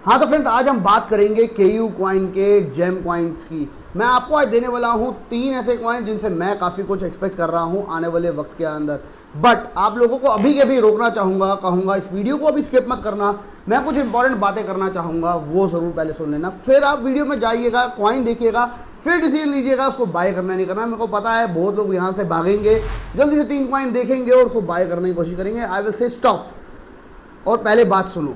हाँ तो फ्रेंड्स, आज हम बात करेंगे केयू कॉइन के जेम कॉइन्स की। मैं आपको आज देने वाला हूँ 3 ऐसे कॉइन जिनसे मैं काफ़ी कुछ एक्सपेक्ट कर रहा हूँ आने वाले वक्त के अंदर। बट आप लोगों को अभी के अभी रोकना चाहूँगा, कहूँगा इस वीडियो को अभी स्किप मत करना। मैं कुछ इंपॉर्टेंट बातें करना चाहूँगा, वो ज़रूर पहले सुन लेना, फिर आप वीडियो में जाइएगा, कॉइन देखिएगा, फिर डिसीजन लीजिएगा उसको बाय करना नहीं करना। मेरे को पता है बहुत लोग यहाँ से भागेंगे, जल्दी से 3 कॉइन देखेंगे और उसको बाय करने की कोशिश करेंगे। I will say stop. और पहले बात सुनो,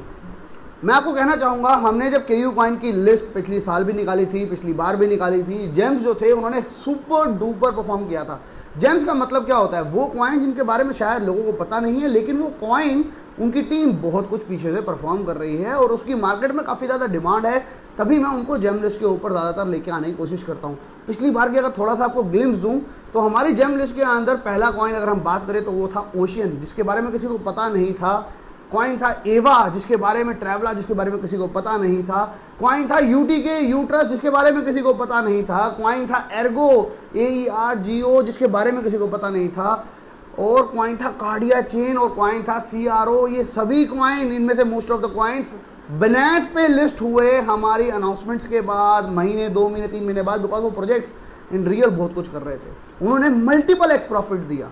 मैं आपको कहना चाहूँगा, हमने जब केयू कॉइन की लिस्ट पिछली साल भी निकाली थी, पिछली बार भी निकाली थी, जेम्स जो थे उन्होंने सुपर डुपर परफॉर्म किया था। जेम्स का मतलब क्या होता है? वो कॉइन जिनके बारे में शायद लोगों को पता नहीं है, लेकिन वो कॉइन उनकी टीम बहुत कुछ पीछे से परफॉर्म कर रही है और उसकी मार्केट में काफ़ी ज़्यादा डिमांड है, तभी मैं उनको जेम लिस्ट के ऊपर ज़्यादातर लेके आने की कोशिश करता हूँ। पिछली बार की अगर थोड़ा सा आपको ग्लिम्स दूँ तो हमारी जेम लिस्ट के अंदर पहला कॉइन अगर हम बात करें तो वो था ओशियन, जिसके बारे में किसी को पता नहीं था। कॉइन था एवा, जिसके बारे में ट्रैवला, जिसके बारे में किसी को पता नहीं था। कॉइन था यूटीके यूट्रस, जिसके बारे में किसी को पता नहीं था। कॉइन था एर्गो, AERGO, जिसके बारे में किसी को पता नहीं था। और कॉइन था कार्डिया चेन और कॉइन था CRO। ये सभी कॉइन, इनमें से most of the coins Binance पे लिस्ट हुए हमारी अनाउंसमेंट्स के बाद, महीने 2 महीने 3 महीने बाद, बिकॉज वो प्रोजेक्ट्स इन रियल बहुत कुछ कर रहे थे। उन्होंने मल्टीपल एक्स प्रॉफिट दिया,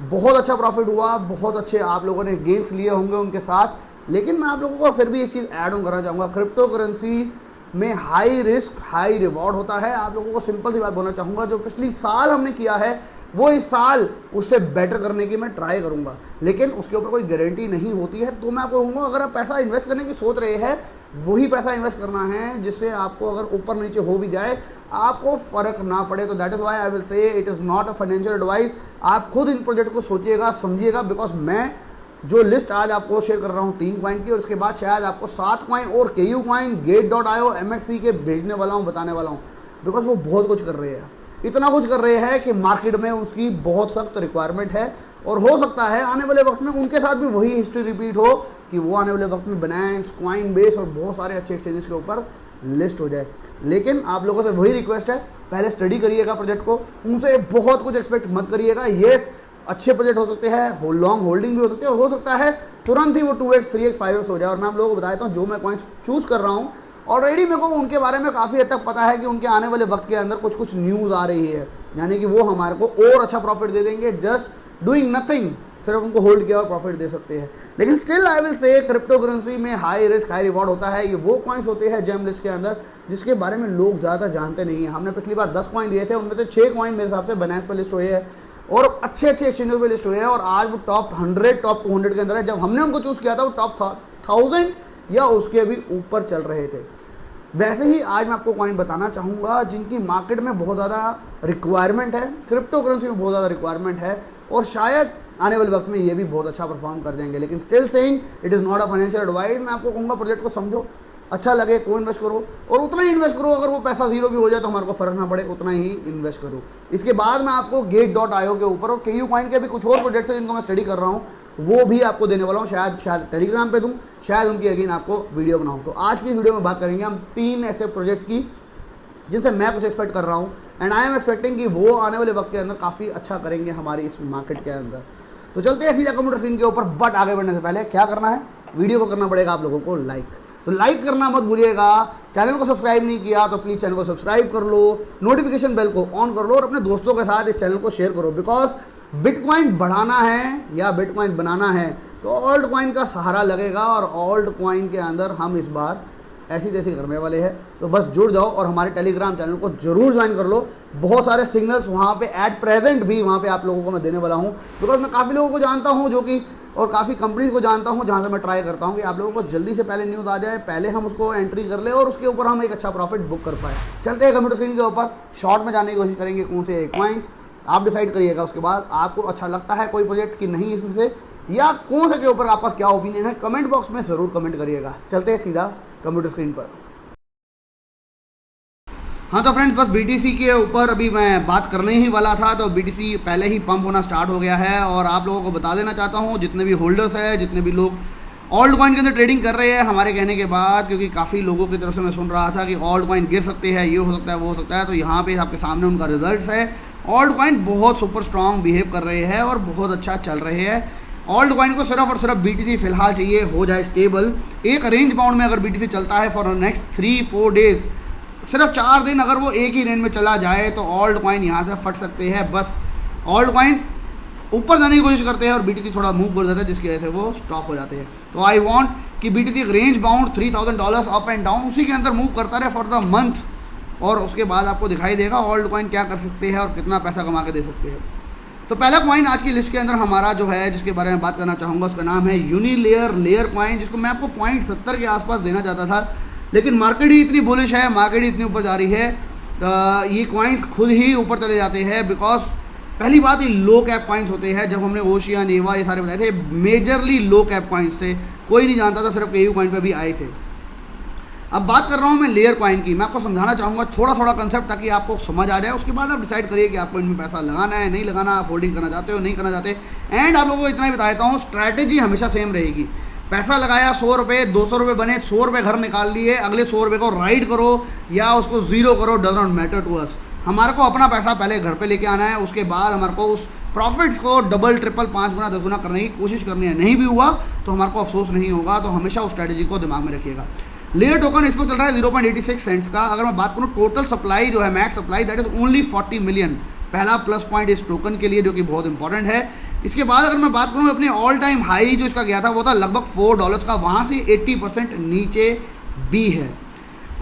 बहुत अच्छा प्रॉफिट हुआ, बहुत अच्छे आप लोगों ने गेन्स लिए होंगे उनके साथ। लेकिन मैं आप लोगों को फिर भी एक चीज़ ऐड ऑन करना चाहूँगा, क्रिप्टो करेंसीज में हाई रिस्क हाई रिवॉर्ड होता है। आप लोगों को सिंपल सी बात बोलना चाहूँगा, जो पिछली साल हमने किया है वो इस साल उससे बेटर करने की मैं ट्राई करूँगा, लेकिन उसके ऊपर कोई गारंटी नहीं होती है। तो मैं आपको कहूँगा, अगर आप पैसा इन्वेस्ट करने की सोच रहे हैं, वही पैसा इन्वेस्ट करना है जिससे आपको अगर ऊपर नीचे हो भी जाए आपको फ़र्क ना पड़े। तो that is why I will say it is not a financial advice. आप खुद इन प्रोजेक्ट को सोचिएगा, समझिएगा, बिकॉज मैं जो लिस्ट आज आपको शेयर कर रहा हूँ 3 कॉइन की, और उसके बाद शायद आपको 7 कॉइन और केयू कॉइन, Gate.io, MXC के भेजने वाला हूँ, बताने वाला हूँ, बिकॉज वो बहुत कुछ कर रहे हैं। इतना कुछ कर रहे हैं कि मार्केट में उसकी बहुत सख्त रिक्वायरमेंट है, और हो सकता है आने वाले वक्त में उनके साथ भी वही हिस्ट्री रिपीट हो कि वो आने वाले वक्त में बाइनेंस, कॉइन बेस और बहुत सारे अच्छे एक्सचेंजेस के ऊपर लिस्ट हो जाए। लेकिन आप लोगों से वही रिक्वेस्ट है, पहले स्टडी करिएगा प्रोजेक्ट को, उनसे बहुत कुछ एक्सपेक्ट मत करिएगा। येस, अच्छे प्रोजेक्ट हो सकते हैं, लॉन्ग होल्डिंग भी हो सकती है, और हो सकता है तुरंत ही वो 2x 3x 5x हो जाए। और मैं आप लोगों को बता देता हूँ, जो मैं कॉइन्स चूज़ कर रहा हूँ ऑलरेडी मेरे को उनके बारे में काफ़ी हद तक पता है कि उनके आने वाले वक्त के अंदर कुछ न्यूज़ आ रही है, यानी कि वो हमारे को और अच्छा प्रॉफिट दे देंगे जस्ट डूइंग नथिंग, सिर्फ उनको होल्ड किया और प्रॉफिट दे सकते हैं। लेकिन still I will say crypto currency में हाई रिस्क हाई रिवॉर्ड होता है। ये वो कॉइन्स होते हैं जेम लिस्ट के अंदर जिसके बारे में लोग ज़्यादा जानते नहीं हैं। हमने पिछली बार 10 कॉइन दिए थे, उनमें से 6 कॉइन मेरे हिसाब से बाइनेंस पर लिस्ट हुए हैं और अच्छे अच्छे एक्सचेंजों पर लिस्ट हुए हैं, और आज वो टॉप 100 टॉप 200 के अंदर है। जब हमने उनको चूज़ किया था वो टॉप 1000 या उसके भी ऊपर चल रहे थे। वैसे ही आज मैं आपको कॉइन बताना चाहूँगा जिनकी मार्केट में बहुत ज़्यादा रिक्वायरमेंट है, क्रिप्टो करेंसी में बहुत ज़्यादा रिक्वायरमेंट है, और शायद आने वाले वक्त में ये भी बहुत अच्छा परफॉर्म कर जाएंगे। लेकिन still saying it is not a financial advice. मैं आपको कहूँगा, प्रोजेक्ट को समझो, अच्छा लगे तो इन्वेस्ट करो, और उतना ही इन्वेस्ट करो। अगर वो पैसा जीरो भी हो जाए तो हमारे को फ़र्क ना पड़े, उतना ही इन्वेस्ट करो। इसके बाद मैं आपको Gate.io के ऊपर और केयू कॉइन के भी कुछ और प्रोजेक्ट्स हैं जिनको मैं स्टडी कर रहा हूँ, वो भी आपको देने वाला हूँ। शायद टेलीग्राम पे दूँ, शायद उनकी अगेन आपको वीडियो बनाऊँ। तो आज की वीडियो में बात करेंगे हम 3 ऐसे प्रोजेक्ट्स की जिनसे मैं कुछ एक्सपेक्ट कर रहा हूँ, एंड आई एम एक्सपेक्टिंग कि वो आने वाले वक्त के अंदर काफ़ी अच्छा करेंगे हमारी इस मार्केट के अंदर। तो चलते हैं सीधा कंप्यूटर स्क्रीन के ऊपर। बट आगे बढ़ने से पहले क्या करना है, वीडियो को करना पड़ेगा आप लोगों को लाइक। तो लाइक करना मत भूलिएगा। चैनल को सब्सक्राइब नहीं किया तो प्लीज़ चैनल को सब्सक्राइब कर लो, नोटिफिकेशन बेल को ऑन कर लो, और अपने दोस्तों के साथ इस चैनल को शेयर करो। बिकॉज बिटकॉइन बढ़ाना है या बिटकॉइन बनाना है तो ऑल्ट कॉइन का सहारा लगेगा, और ऑल्ट कॉइन के अंदर हम इस बार ऐसी तैसी करने वाले हैं। तो बस जुड़ जाओ और हमारे टेलीग्राम चैनल को जरूर ज्वाइन कर लो। बहुत सारे सिग्नल्स वहाँ पे एट प्रेजेंट भी वहाँ पे आप लोगों को मैं देने वाला हूँ, बिकॉज मैं काफ़ी लोगों को जानता हूँ जो कि, और काफ़ी कंपनीज को जानता हूँ जहाँ से मैं ट्राई करता हूँ कि आप लोगों को जल्दी से पहले न्यूज़ आ जाए, पहले हम उसको एंट्री कर ले और उसके ऊपर हम एक अच्छा प्रॉफिट बुक कर पाए। चलते हैं कंप्यूटर स्क्रीन के ऊपर, शॉर्ट में जाने की कोशिश करेंगे कौन से कॉइन्स आप डिसाइड करिएगा। उसके बाद आपको अच्छा लगता है कोई प्रोजेक्ट कि नहीं इसमें से, या कौन से के ऊपर आपका क्या ओपिनियन है, कमेंट बॉक्स में ज़रूर कमेंट करिएगा। चलते हैं सीधा कंप्यूटर स्क्रीन पर। हाँ तो फ्रेंड्स, बस BTC के ऊपर अभी मैं बात करने ही वाला था। तो BTC पहले ही पंप होना स्टार्ट हो गया है, और आप लोगों को बता देना चाहता हूँ, जितने भी होल्डर्स हैं, जितने भी लोग ऑल्ट कॉइन के अंदर ट्रेडिंग कर रहे हैं हमारे कहने के बाद, क्योंकि काफ़ी लोगों की तरफ से मैं सुन रहा था कि ऑल्ट कॉइन गिर सकते हैं, ये हो सकता है वो हो सकता है, तो यहाँ पे आपके सामने उनका रिजल्ट्स है। ऑल्ट कॉइन बहुत सुपर स्ट्रॉन्ग बिहेव कर रहे हैं और बहुत अच्छा चल रहे हैं। ऑल्ट कॉइन को सिर्फ और सिर्फ BTC फिलहाल चाहिए हो जाए स्टेबल। एक रेंज बाउंड में अगर BTC चलता है फॉर नेक्स्ट 3-4 डेज, सिर्फ 4 दिन अगर वो एक ही रेंज में चला जाए तो ऑल्ट कॉइन यहाँ से फट सकते हैं। बस ऑल्ट कॉइन ऊपर जाने की कोशिश करते हैं और BTC थोड़ा मूव कर जाता है, जिसकी वजह से वो स्टॉप हो जाते हैं। तो आई वांट कि BTC एक range bound $3000 up and down उसी के अंदर मूव करता रहे फॉर द मंथ, और उसके बाद आपको दिखाई देगा ऑल्ट कॉइन क्या कर सकते हैं और कितना पैसा कमा के दे सकते हैं। तो पहला कॉइन आज की लिस्ट के अंदर हमारा जो है, जिसके बारे में बात करना चाहूँगा, उसका नाम है यूनिलेयर लेयर कॉइन, जिसको मैं आपको 0.70 के आसपास देना चाहता था, लेकिन मार्केट ही इतनी बुलिश है, मार्केट ही इतनी ऊपर जा रही है, ये कॉइन्स खुद ही ऊपर चले जाते हैं। बिकॉज पहली बात, ये लो कैप कॉइन्स होते हैं। जब हमने ओशियन, एवा ये सारे बताए थे, मेजरली लो कैप कॉइन्स थे, कोई नहीं जानता था, सिर्फ KU कॉइन पे भी आए थे। अब बात कर रहा हूँ मैं लेयर कॉइन की। मैं आपको समझाना चाहूँगा थोड़ा थोड़ा कंसेप्ट, ताकि आपको समझ आ जाए। उसके बाद आप डिसाइड करिए कि आपको इनमें पैसा लगाना है, नहीं लगाना, आप होल्डिंग करना चाहते हो, नहीं करना चाहते। एंड आप लोगों को इतना ही बता देता हूँ, स्ट्रैटेजी हमेशा सेम रहेगी। पैसा लगाया 100 रुपये, 200 रुपये बने, 100 रुपये घर निकाल लिए, अगले 100 रुपये को राइड करो या उसको ज़ीरो करो, does not matter to us. हमारे को अपना पैसा पहले घर पे लेके आना है, उसके बाद हमारे को उस प्रॉफिट्स को डबल, ट्रिपल, 5 गुना, 10 गुना करने की कोशिश करनी है। नहीं भी हुआ तो हमारे को अफसोस नहीं होगा। तो हमेशा उस स्ट्रैटेजी को दिमाग में रखिएगा। लेयर टोकन इस पर चल रहा है 0.86 सेंट्स का। अगर मैं बात करूँ टोटल सप्लाई जो है, max supply, that is only 40 million. पहला प्लस पॉइंट इस टोकन के लिए, जो कि बहुत इंपॉर्टेंट है। इसके बाद अगर मैं बात करूँ अपने ऑल टाइम हाई जो इसका गया था, वो था लगभग $4 का, वहाँ से 80% नीचे भी है।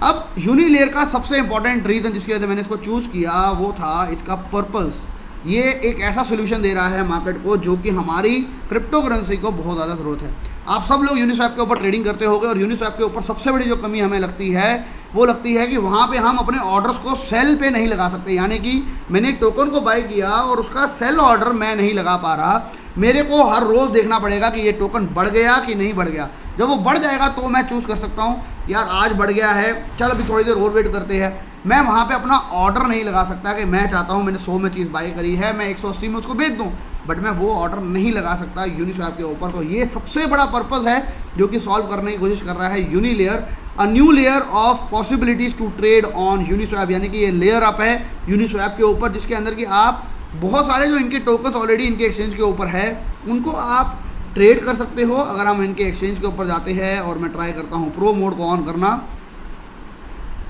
अब यूनिलेयर का सबसे इंपॉर्टेंट रीज़न जिसकी वजह से मैंने इसको चूज़ किया, वो था इसका पर्पस। ये एक ऐसा सोल्यूशन दे रहा है मार्केट को जो कि हमारी क्रिप्टो करेंसी को बहुत ज़्यादा ज़रूरत है। आप सब लोग यूनिस्वैप के ऊपर ट्रेडिंग करते होगे, और यूनिस्वैप के ऊपर सबसे बड़ी जो कमी हमें लगती है वो लगती है कि वहाँ पे हम अपने ऑर्डर्स को सेल पे नहीं लगा सकते। यानी कि मैंने एक टोकन को बाय किया और उसका सेल ऑर्डर मैं नहीं लगा पा रहा। मेरे को हर रोज़ देखना पड़ेगा कि ये टोकन बढ़ गया कि नहीं बढ़ गया। जब वो बढ़ जाएगा तो मैं चूज़ कर सकता हूँ, यार आज बढ़ गया है, चल अभी थोड़ी देर और वेट करते हैं। मैं वहाँ पे अपना ऑर्डर नहीं लगा सकता कि मैं चाहता हूँ, मैंने 100 में चीज़ बाय करी है, मैं 180 में उसको बेच दूँ, बट मैं वो ऑर्डर नहीं लगा सकता यूनिस्वैप के ऊपर। तो ये सबसे बड़ा पर्पस है जो कि सॉल्व करने की कोशिश कर रहा है Unilayer. A new layer of possibilities to trade on Uniswap, यानी कि ये लेयर अप है यूनिस्वैप के ऊपर, जिसके अंदर कि आप बहुत सारे जो इनके टोकन्स ऑलरेडी इनके एक्सचेंज के ऊपर है, उनको आप ट्रेड कर सकते हो। अगर हम इनके एक्सचेंज के ऊपर जाते हैं और मैं ट्राई करता हूँ प्रो मोड को ऑन करना,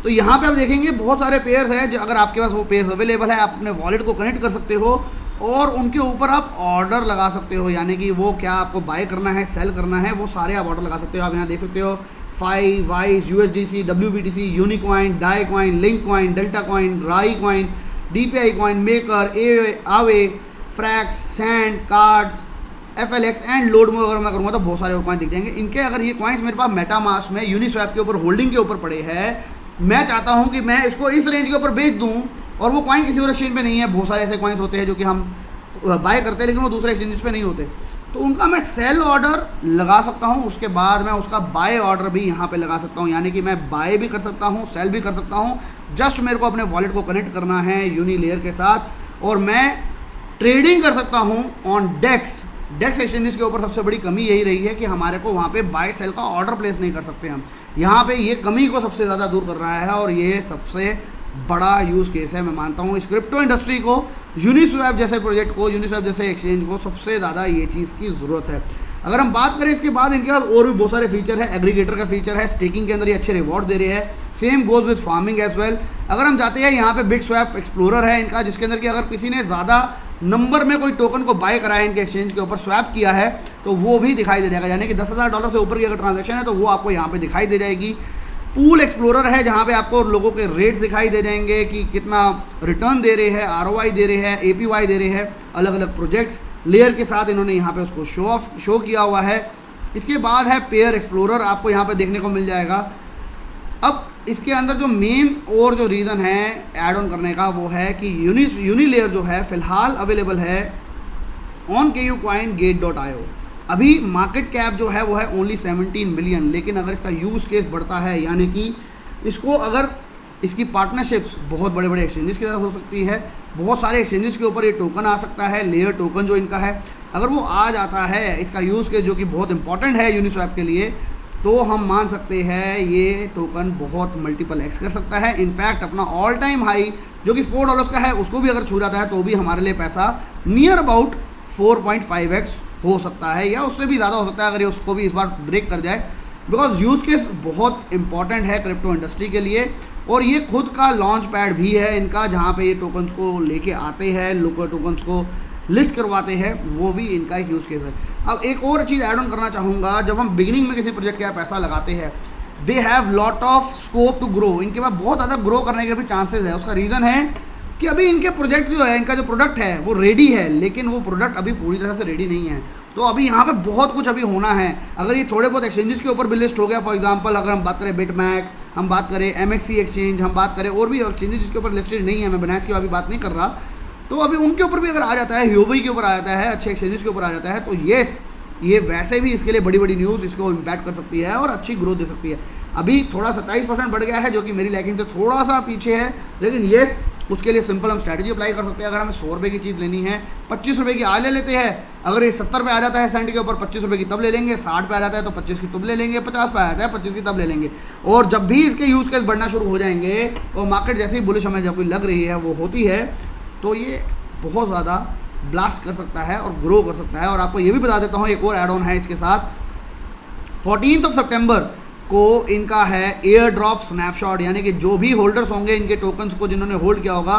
तो यहाँ पे आप देखेंगे बहुत सारे पेयर्स हैं। जो अगर आपके पास वो पेयर्स अवेलेबल है, आप अपने वॉलेट को कनेक्ट कर सकते हो और उनके ऊपर आप ऑर्डर लगा सकते हो। यानी कि वो क्या आपको बाय करना है, सेल करना है, वो सारे आप ऑर्डर लगा सकते हो। आप यहाँ देख सकते हो Fei, wise, USDC, WBTC, Unicoin, Dai coin, Link coin, Delta coin, Rai coin, DPI coin, Maker, Aave, Frax, Sand, cards, FLX and load में अगर मैं करूँगा तो बहुत सारे और कॉइन दिख जाएंगे इनके। अगर ये कॉइन्स मेरे पास मेटामास्क में यूनिस्वैप के ऊपर होल्डिंग के ऊपर पड़े हैं, मैं चाहता हूँ कि मैं इसको इस रेंज के ऊपर बेच दूँ, और वो कॉइन किसी और एक्सचेंज पे नहीं है। बहुत सारे ऐसे कॉइन्स होते हैं जो कि हम बाय करते हैं लेकिन वो दूसरे एक्सचेंज पे नहीं होते, तो उनका मैं सेल ऑर्डर लगा सकता हूँ। उसके बाद मैं उसका बाय ऑर्डर भी यहाँ पे लगा सकता हूँ, यानी कि मैं बाय भी कर सकता हूँ, सेल भी कर सकता हूँ। जस्ट मेरे को अपने वॉलेट को कनेक्ट करना है यूनिलेयर के साथ, और मैं ट्रेडिंग कर सकता हूँ ऑन डेक्स एक्सचेंजेस के ऊपर। सबसे बड़ी कमी यही रही है कि हमारे को वहाँ पे बाय सेल का ऑर्डर प्लेस नहीं कर सकते हम। यहाँ पे ये कमी को सबसे ज़्यादा दूर कर रहा है, और ये सबसे बड़ा यूज़ केस है। मैं मानता हूँ इस क्रिप्टो इंडस्ट्री को, यूनिस्वैप जैसे प्रोजेक्ट को, यूनिस्वैप जैसे एक्सचेंज को सबसे ज़्यादा ये चीज़ की ज़रूरत है। अगर हम बात करें इसके बाद, इनके पास और भी बहुत सारे फीचर है। एग्रीगेटर का फीचर है, स्टेकिंग के अंदर ये अच्छे रिवॉर्ड दे रहे हैं। Same goes with farming as well. अगर हम जाते हैं यहाँ पे बिग स्वैप एक्सप्लोरर है इनका, जिसके अंदर कि अगर किसी ने ज़्यादा नंबर में कोई टोकन को बाय करा है इनके एक्सचेंज के ऊपर, स्वैप किया है, तो वो भी दिखाई दे जाएगा। यानी कि $10,000 से ऊपर की अगर ट्रांजैक्शन है तो वो आपको यहाँ पे दिखाई दे जाएगी। पूल एक्सप्लोरर है जहाँ पे आपको लोगों के रेट्स दिखाई दे जाएंगे कि कितना रिटर्न दे रहे हैं, ROI दे रहे हैं, APY दे रहे हैं, अलग अलग प्रोजेक्ट्स लेयर के साथ इन्होंने यहाँ पे उसको शो किया हुआ है। इसके बाद है पेयर एक्सप्लोरर, आपको यहाँ पे देखने को मिल जाएगा। अब इसके अंदर जो मेन और जो रीज़न है ऐड ऑन करने का, वो है कि यूनिलेयर जो है फ़िलहाल अवेलेबल है ऑन KuCoinGate.io। अभी मार्केट कैप जो है वो है ओनली 17 मिलियन, लेकिन अगर इसका यूज़ केस बढ़ता है, यानी कि इसको अगर इसकी पार्टनरशिप्स बहुत बड़े बड़े एक्सचेंजेस के साथ हो सकती है, बहुत सारे एक्सचेंजेस के ऊपर ये टोकन आ सकता है, लेयर टोकन जो इनका है, अगर वो आ जाता है, इसका यूज़ केस जो कि बहुत इंपॉर्टेंट है यूनिस्वैप के लिए, तो हम मान सकते हैं ये टोकन बहुत मल्टीपल एक्स कर सकता है। इनफैक्ट अपना ऑल टाइम हाई जो कि $4 का है, उसको भी अगर छू जाता है तो भी हमारे लिए पैसा नियर अबाउट 4.5x हो सकता है या उससे भी ज़्यादा हो सकता है अगर ये उसको भी इस बार ब्रेक कर जाए, बिकॉज यूज़ केस बहुत इंपॉर्टेंट है क्रिप्टो इंडस्ट्री के लिए। और ये खुद का लॉन्च पैड भी है इनका, जहाँ पे ये टोकन्स को लेके आते हैं, लोकल टोकन्स को लिस्ट करवाते हैं, वो भी इनका एक यूज़ केस है। अब एक और चीज़ ऐड ऑन करना चाहूँगा, जब हम बिगिनिंग में किसी प्रोजेक्ट का पैसा लगाते हैं, they have lot of scope to grow, इनके पास बहुत ज़्यादा ग्रो करने के भी चांसेस है। उसका रीज़न है कि अभी इनके प्रोजेक्ट जो है, इनका जो प्रोडक्ट है वो रेडी है, लेकिन वो प्रोडक्ट अभी पूरी तरह से रेडी नहीं है। तो अभी यहाँ पे बहुत कुछ अभी होना है। अगर ये थोड़े बहुत एक्सचेंजेस के ऊपर भी लिस्ट हो गया, फॉर एग्जांपल अगर हम बात करें बिटमैक्स, हम बात करें MXC एक्सचेंज, हम बात करें और भी एक्सचेंजेस जिसके ऊपर लिस्टेड नहीं है, मैं बिनांस की अभी बात नहीं कर रहा, तो अभी उनके ऊपर भी अगर आ जाता है, ह्यूबी के ऊपर आ जाता है, अच्छे एक्सचेंजेस के ऊपर आ जाता है, तो येस, ये वैसे भी इसके लिए बड़ी बड़ी न्यूज़ इसको इम्पैक्ट कर सकती है और अच्छी ग्रोथ दे सकती है। अभी थोड़ा 27% बढ़ गया है, जो कि मेरी लाइकिंग से थोड़ा सा पीछे है, लेकिन येस, उसके लिए सिंपल हम स्ट्रैटेजी अप्लाई कर सकते हैं। अगर हमें 100 रुपये की चीज़ लेनी है, 25 रुपये की आज ले लेते हैं। अगर ये 70 पे आ जाता है सेंट के ऊपर, 25 रुपये की तब ले लेंगे। 60 पे आ जाता है तो 25 की तब ले लेंगे। 50 पे आ जाता है 25 की तब ले लेंगे। और जब भी इसके यूज़ केस बढ़ना शुरू हो जाएंगे और मार्केट जैसे ही बुलिश हमें जब कोई लग रही है, वो होती है, तो ये बहुत ज़्यादा ब्लास्ट कर सकता है और ग्रो कर सकता है। और आपको ये भी बता देता हूँ, एक और एड ऑन है इसके साथ, 14 सितंबर को इनका है एयर ड्रॉप स्नैपशॉट, यानी कि जो भी होल्डर्स होंगे इनके टोकन्स को, जिन्होंने होल्ड किया होगा,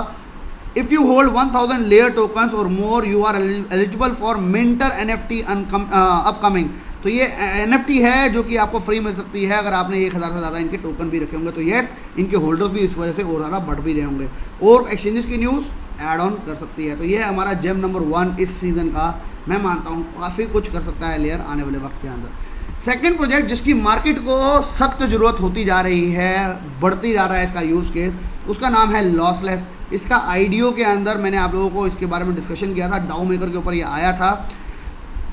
if you hold 1000 layer tokens और more, you are eligible for minter NFT upcoming. तो ये NFT है जो कि आपको फ्री मिल सकती है अगर आपने 1000 से ज़्यादा इनके टोकन भी रखे होंगे। तो येस, इनके होल्डर्स भी इस वजह से और ज़्यादा बढ़ भी रहे होंगे और एक्सचेंजेस की न्यूज़ ऐड ऑन कर सकती है। तो ये है हमारा जेम नंबर 1 इस सीज़न का। मैं मानता हूँ काफ़ी कुछ कर सकता है लेयर आने वाले वक्त के अंदर। सेकंड प्रोजेक्ट जिसकी मार्केट को सख्त ज़रूरत होती जा रही है, बढ़ती जा रहा है इसका यूज़ केस, उसका नाम है लॉसलेस। इसका आईडीओ के अंदर मैंने आप लोगों को इसके बारे में डिस्कशन किया था, डाउ मेकर के ऊपर ये आया था।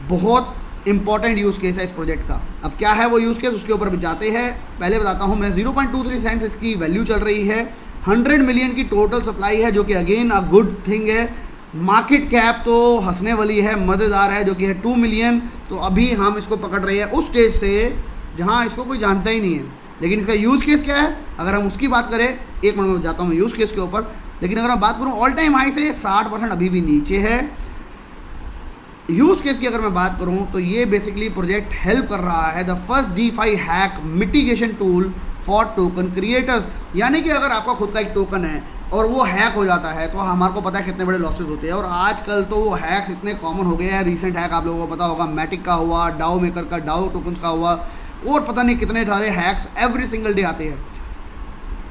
बहुत इंपॉर्टेंट यूज़ केस है इस प्रोजेक्ट का। अब क्या है वो यूज़ केस, उसके ऊपर भी जाते हैं। पहले बताता हूँ मैं, 0.23 सेंट्स इसकी वैल्यू चल रही है। 100 मिलियन की टोटल सप्लाई है, जो कि अगेन अ गुड थिंग है। मार्केट कैप तो हंसने वाली है, मज़ेदार है, जो कि है 2 मिलियन। तो अभी हम इसको पकड़ रहे हैं उस स्टेज से जहाँ इसको कोई जानता ही नहीं है। लेकिन इसका यूज़ केस क्या है, अगर हम उसकी बात करें, एक मिनट में जाता हूँ मैं यूज़ केस के ऊपर। लेकिन अगर मैं बात करूँ ऑल टाइम हाई से 60% अभी भी नीचे है। यूज़ केस की अगर मैं बात करूँ तो ये बेसिकली प्रोजेक्ट हेल्प कर रहा है the first DeFi hack mitigation tool for token creators. यानी कि अगर आपका खुद का एक टोकन है और वो हैक हो जाता है, तो हमारे को पता है कितने बड़े लॉसेस होते हैं। और आजकल तो वो हैक्स इतने कॉमन हो गए हैं। रिसेंट हैक आप लोगों को पता होगा, मैटिक का हुआ, डाउ मेकर का, डाउ टोकन्स का हुआ, और पता नहीं कितने सारे हैक्स एवरी सिंगल डे आते हैं।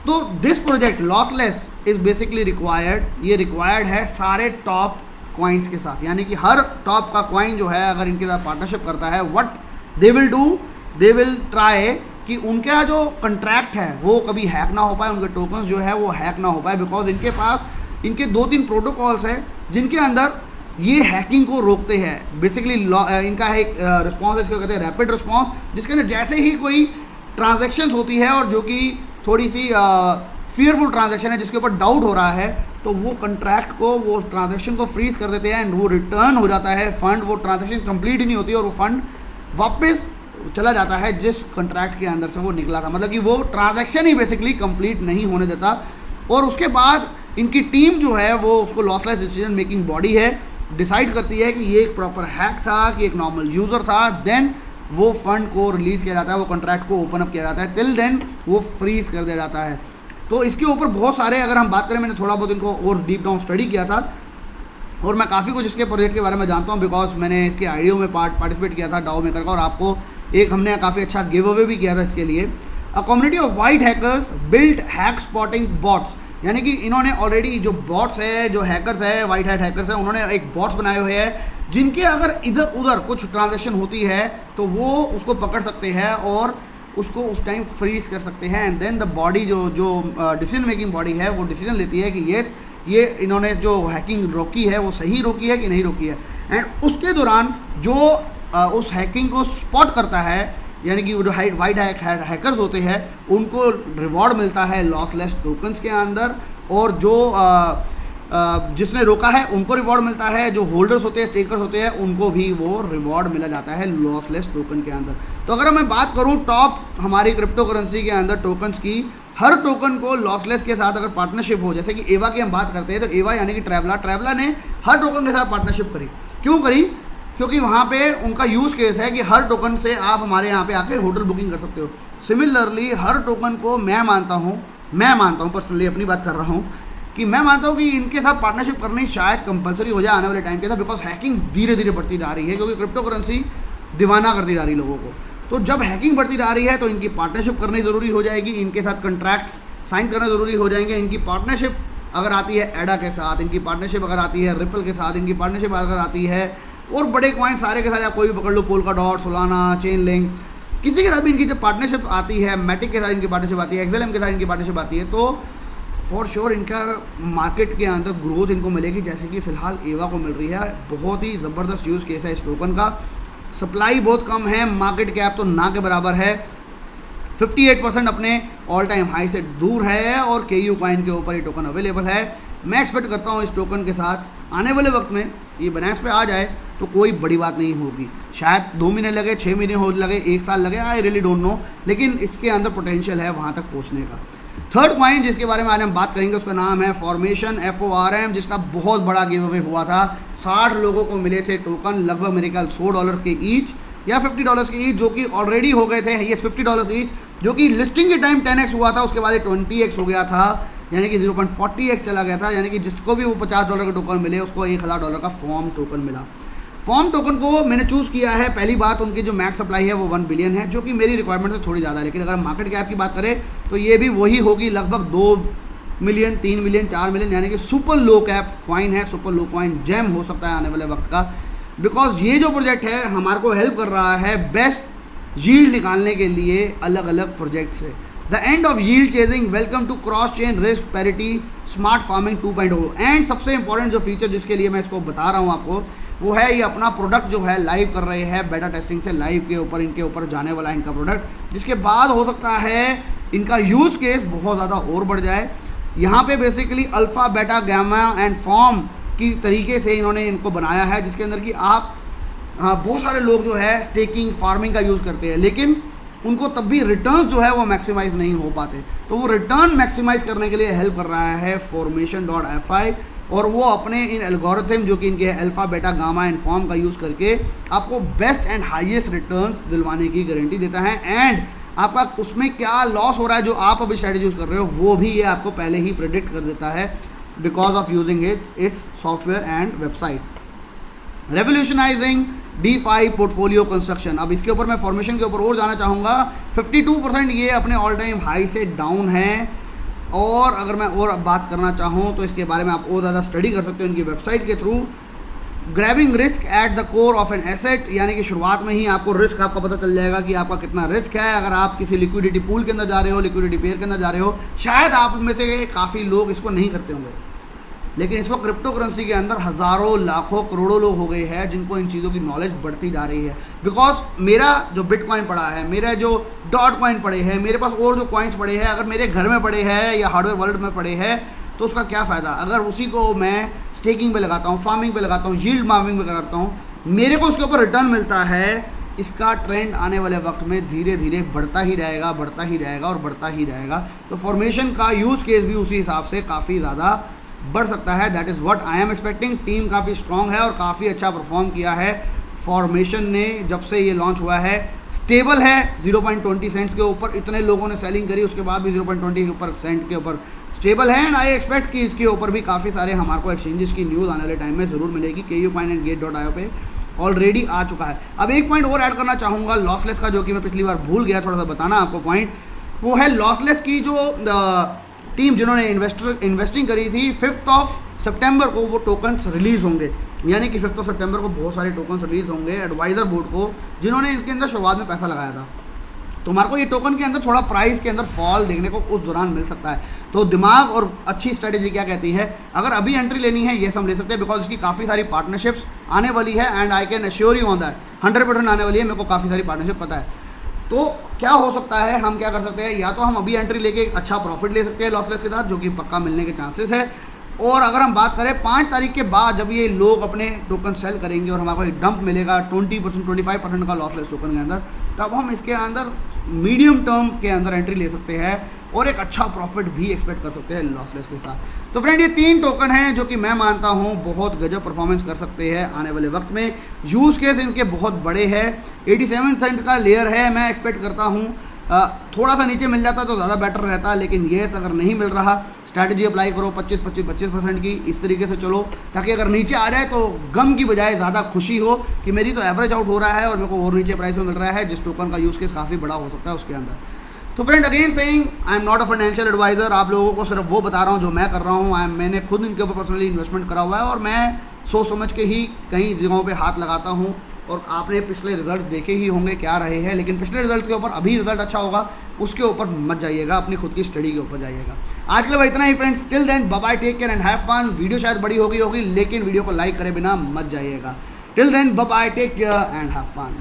तो this project lossless is basically required. ये रिक्वायर्ड है सारे टॉप कॉइन्स के साथ, यानी कि हर टॉप का कॉइन जो है अगर इनके साथ पार्टनरशिप करता है, what they will do, they will try कि उनका जो कंट्रैक्ट है वो कभी हैक ना हो पाए, उनके टोकन्स जो है वो हैक ना हो पाए। बिकॉज इनके पास इनके 2-3 प्रोटोकॉल्स हैं जिनके अंदर ये हैकिंग को रोकते हैं। बेसिकली इनका है एक रिस्पॉन्स है, इसको कहते हैं रैपिड रिस्पॉन्स, जिसके अंदर जैसे ही कोई ट्रांजेक्शन्स होती है और जो कि थोड़ी सी फियरफुल ट्रांजैक्शन है, जिसके ऊपर डाउट हो रहा है, तो वो कंट्रैक्ट को, वो ट्रांजैक्शन को फ्रीज कर देते हैं एंड वो रिटर्न हो जाता है फंड। वो ट्रांजैक्शन कंप्लीट ही नहीं होती और वो फंड वापस चला जाता है जिस कंट्रैक्ट के अंदर से वो निकला था। मतलब कि वो ट्रांजैक्शन ही बेसिकली कंप्लीट नहीं होने देता। और उसके बाद इनकी टीम जो है वो उसको लॉसलेस डिसीजन मेकिंग बॉडी है, डिसाइड करती है कि ये एक प्रॉपर हैक था कि एक नॉर्मल यूज़र था। देन वो फंड को रिलीज़ किया जाता है, वो कंट्रैक्ट को ओपन अप किया जाता है। टिल देन वो फ्रीज कर दिया जाता है। तो इसके ऊपर बहुत सारे, अगर हम बात करें, मैंने थोड़ा बहुत इनको और डीप डाउन स्टडी किया था और मैं काफ़ी कुछ इसके प्रोजेक्ट के बारे में जानता हूँ, बिकॉज मैंने इसके आईडीओ में पार्टिसिपेट किया था डाउ मेकर का। और आपको एक हमने काफ़ी अच्छा गिव अवे भी किया था इसके लिए। A community of white hackers built hack spotting bots, यानी कि इन्होंने ऑलरेडी जो बॉट्स है, जो हैकर्स है, वाइट हैट हैकर्स है, उन्होंने एक बॉट्स बनाए हुए हैं जिनके अगर इधर उधर कुछ ट्रांजैक्शन होती है तो वो उसको पकड़ सकते हैं और उसको उस टाइम फ्रीज कर सकते हैं। एंड देन द बॉडी जो डिसीजन मेकिंग बॉडी है वो डिसीजन लेती है कि येस, ये इन्होंने जो हैकिंग रोकी है वो सही रोकी है कि नहीं रोकी है। एंड उसके दौरान जो उस हैकिंग को स्पॉट करता है, यानी कि जो वाइट हैकर्स होते हैं, उनको रिवॉर्ड मिलता है लॉसलेस टोकन्स के अंदर। और जो जिसने रोका है उनको रिवॉर्ड मिलता है, जो होल्डर्स होते हैं, स्टेकर्स होते हैं, उनको भी वो रिवॉर्ड मिला जाता है लॉसलेस टोकन के अंदर। तो अगर मैं बात करूं टॉप हमारी क्रिप्टो करेंसी के अंदर टोकन्स की, हर टोकन को लॉसलेस के साथ अगर पार्टनरशिप हो, जैसे कि एवा की हम बात करते हैं, तो एवा यानी कि ट्रैवला ने हर टोकन के साथ पार्टनरशिप करी। क्यों करी? क्योंकि वहाँ पे उनका यूज़ केस है कि हर टोकन से आप हमारे यहाँ पे आके होटल बुकिंग कर सकते हो। सिमिलरली हर टोकन को मैं मानता हूँ पर्सनली अपनी बात कर रहा हूँ कि मैं मानता हूँ कि इनके साथ पार्टनरशिप करनी शायद कंपलसरी हो जाए आने वाले टाइम के साथ, बिकॉज हैकिंग धीरे धीरे बढ़ती जा रही है, क्योंकि क्रिप्टो करेंसी दीवाना करती जा रही है लोगों को। तो जब हैकिंग बढ़ती जा रही है तो इनकी पार्टनरशिप करनी ज़रूरी हो जाएगी, इनके साथ कंट्रैक्ट्स साइन करना ज़रूरी हो जाएंगे। इनकी पार्टनरशिप अगर आती है एडा के साथ, इनकी पार्टनरशिप अगर आती है रिपल के साथ, इनकी पार्टनरशिप अगर आती है और बड़े कॉइन सारे के सारे आप कोई भी पकड़ लो, पोल्काडॉट, सोलाना, चेन लिंक, किसी के साथ भी इनकी जब पार्टनरशिप आती है, मैटिक के साथ इनकी पार्टनरशिप आती है, एक्सएलएम के साथ इनकी पार्टनरशिप आती है, तो फॉर श्योर इनका मार्केट के अंदर ग्रोथ इनको मिलेगी, जैसे कि फिलहाल एवा को मिल रही है। बहुत ही ज़बरदस्त यूज़ केस है इस टोकन का। सप्लाई बहुत कम है, मार्केट कैप तो ना के बराबर है, 58% अपने ऑल टाइम हाई से दूर है और KU कॉइन के ऊपर ये टोकन अवेलेबल है। मैं एक्सपेक्ट करता हूँ इस टोकन के साथ आने वाले वक्त में ये बाइनेंस पे आ जाए तो कोई बड़ी बात नहीं होगी। शायद 2 महीने लगे, 6 महीने हो लगे, 1 साल लगे, आई रियली डोंट नो, लेकिन इसके अंदर पोटेंशियल है वहाँ तक पहुँचने का। थर्ड कॉइन जिसके बारे में आज हम बात करेंगे उसका नाम है फॉर्मेशन, FORM, जिसका बहुत बड़ा गिव अवे हुआ था। 60 लोगों को मिले थे टोकन, लगभग मेरे ख्याल $100 के ईच या $50 के ईच, जो कि ऑलरेडी हो गए थे। ये $50 ईच, जो कि लिस्टिंग के टाइम 10x हुआ था, उसके बाद ये 20x हो गया था, यानी कि 0.40x चला गया था। यानी कि जिसको भी वो $50 के टोकन मिले उसको $1000 का फॉर्म टोकन मिला। फॉर्म टोकन को मैंने चूज़ किया है, पहली बात उनकी जो मैक्स सप्लाई है वो 1 बिलियन है, जो कि मेरी रिक्वायरमेंट से थोड़ी ज़्यादा है, लेकिन अगर मार्केट कैप की बात करें तो ये भी वही होगी, लगभग 2 मिलियन, 3 मिलियन, 4 मिलियन, यानी कि सुपर लो कैप कॉइन है, सुपर लो कॉइन जेम हो सकता है आने वाले वक्त का। बिकॉज ये जो प्रोजेक्ट है हमारे को हेल्प कर रहा है बेस्ट यील्ड निकालने के लिए अलग अलग प्रोजेक्ट से। The end of yield chasing, welcome to cross chain risk parity smart farming 2.0। And सबसे इंपॉर्टेंट जो फीचर जिसके लिए मैं इसको बता रहा हूँ आपको, वो है ये अपना प्रोडक्ट जो है लाइव कर रहे हैं, बेटा टेस्टिंग से लाइव के ऊपर इनके ऊपर जाने वाला इनका प्रोडक्ट, जिसके बाद हो सकता है इनका यूज़ केस बहुत ज़्यादा और बढ़ जाए। यहाँ पे बेसिकली अल्फ़ा, बेटा, गामा एंड फॉर्म की तरीके से इन्होंने इनको बनाया है, जिसके अंदर कि आप बहुत सारे लोग जो है स्टेकिंग, फार्मिंग का यूज़ करते हैं, लेकिन उनको तब भी रिटर्न्स जो है वो मैक्सिमाइज़ नहीं हो पाते। तो वो रिटर्न मैक्सिमाइज़ करने के लिए हेल्प कर रहा है formation.fi, और वो अपने इन एल्गोरिथम जो कि इनके अल्फ़ा, बेटा, गामा एंड फॉर्म का यूज़ करके आपको बेस्ट एंड हाईएस्ट रिटर्न्स दिलवाने की गारंटी देता है। एंड आपका उसमें क्या लॉस हो रहा है जो आप अभी स्ट्रैटेजी यूज़ कर रहे हो, वो भी ये आपको पहले ही प्रेडिक्ट कर देता है, because of using its software and website. Revolutionising DeFi portfolio construction, अब इसके ऊपर मैं फॉर्मेशन के ऊपर और जाना चाहूँगा। 52% ये अपने ऑल टाइम हाई से डाउन है, और अगर मैं और बात करना चाहूँ तो इसके बारे में आप और ज़्यादा स्टडी कर सकते हो इनकी वेबसाइट के through. Grabbing risk at the core of an asset, यानी कि शुरुआत में ही आपको रिस्क आपका पता चल जाएगा कि आपका कितना रिस्क है। अगर आप किसी लिक्विडिटी पूल के अंदर जा रहे हो, लिक्विडिटी पेयर के अंदर जा रहे हो, शायद आप में से काफ़ी लोग इसको नहीं करते होंगे, लेकिन इस वक्त क्रिप्टो करेंसी के अंदर हज़ारों, लाखों, करोड़ों लोग हो गए हैं जिनको इन चीज़ों की नॉलेज बढ़ती जा रही है। बिकॉज मेरा जो बिटकॉइन पड़ा है, मेरा जो डॉट कॉइन पड़े हैं, मेरे पास और जो कॉइन्स पड़े हैं, अगर मेरे घर में पड़े हैं या हार्डवेयर वॉलेट में पड़े हैं तो उसका क्या फ़ायदा अगर उसी को मैं स्टेकिंग पे लगाता हूँ, फार्मिंग पे लगाता हूँ, यील्ड फार्मिंग पे करता हूँ, मेरे को उसके ऊपर रिटर्न मिलता है। इसका ट्रेंड आने वाले वक्त में धीरे धीरे बढ़ता ही जाएगा, बढ़ता ही जाएगा और बढ़ता ही जाएगा। तो फॉर्मेशन का यूज़ केस भी उसी हिसाब से काफ़ी ज़्यादा बढ़ सकता है। That is what I am expecting. Team काफ़ी स्ट्रॉन्ग है और काफ़ी अच्छा परफॉर्म किया है फॉर्मेशन ने जब से ये लॉन्च हुआ है। स्टेबल है 0.20 सेंट्स के ऊपर, इतने लोगों ने सेलिंग करी उसके बाद भी 0.20 के ऊपर सेंट के ऊपर स्टेबल है। एंड आई एक्सपेक्ट कि इसके ऊपर भी काफ़ी सारे हमारे को एक्सचेंजेस की न्यूज़ आने वाले टाइम में ज़रूर मिलेगी। KU Coin एंड Gate.io पे ऑलरेडी आ चुका है। अब एक पॉइंट और ऐड करना चाहूँगा लॉसलेस का, जो कि मैं पिछली बार भूल गया थोड़ा सा बताना आपको पॉइंट, वो है लॉसलेस की जो टीम जिन्होंने इन्वेस्टिंग करी थी 5 सितंबर को वो टोकन्स रिलीज़ होंगे, यानी कि 5 सितंबर को बहुत सारे टोकन्स रिलीज़ होंगे एडवाइज़र बोर्ड को जिन्होंने इनके अंदर शुरुआत में पैसा लगाया था। तो हमारे को ये टोकन के अंदर थोड़ा प्राइस के अंदर फॉल देखने को उस दौरान मिल सकता है। तो दिमाग और अच्छी स्ट्रेटेजी क्या कहती है, अगर अभी एंट्री लेनी है ये हम ले सकते हैं, बिकॉज इसकी काफ़ी सारी पार्टनरशिप्स आने वाली है and I can assure you on that 100% आने वाली है। मेरे को काफ़ी सारी पार्टनरशिप पता है। तो क्या हो सकता है, हम क्या कर सकते हैं, या तो हम अभी एंट्री लेके अच्छा प्रॉफिट ले सकते हैं लॉसलेस के साथ, जो कि पक्का मिलने के चांसेस है। और अगर हम बात करें 5 तारीख के बाद जब ये लोग अपने टोकन सेल करेंगे और हमारे को एक डंप मिलेगा 20% 25% का लॉसलेस टोकन के अंदर, तब हम इसके अंदर मीडियम टर्म के अंदर एंट्री ले सकते हैं और एक अच्छा प्रॉफिट भी एक्सपेक्ट कर सकते हैं लॉसलेस के साथ। तो फ्रेंड ये 3 टोकन हैं जो कि मैं मानता हूं बहुत गजब परफॉर्मेंस कर सकते हैं आने वाले वक्त में। यूज़ केस इनके बहुत बड़े हैं, 87 सेंट का लेयर है, मैं एक्सपेक्ट करता हूं थोड़ा सा नीचे मिल जाता तो ज़्यादा बेटर रहता, लेकिन ये अगर नहीं मिल रहा स्ट्रैटेजी अप्लाई करो 25% की, इस तरीके से चलो ताकि अगर नीचे आ जाए तो गम की बजाय ज़्यादा खुशी हो कि मेरी तो एवरेज आउट हो रहा है और मेरे को और नीचे प्राइस में मिल रहा है, जिस टोकन का यूज़ केस काफ़ी बड़ा हो सकता है उसके अंदर। तो friend again saying I am not a financial adviser, आप लोगों को सिर्फ वो बता रहा हूँ जो मैं कर रहा हूँ। मैंने खुद इनके ऊपर पर्सनली इन्वेस्टमेंट करा हुआ है और मैं सोच समझ के ही कई जगहों पे हाथ लगाता हूँ, और आपने पिछले रिजल्ट देखे ही होंगे क्या रहे हैं, लेकिन पिछले रिजल्ट के ऊपर अभी रिजल्ट अच्छा होगा उसके ऊपर मत जाइएगा, अपनी खुद की स्टडी के ऊपर जाइएगा। आज के लिए इतना ही friends, till then bye bye, take care and have fun. Video शायद बड़ी होगी लेकिन वीडियो को लाइक करे बिना मत जाइएगा। Till then bye bye, take care and have fun.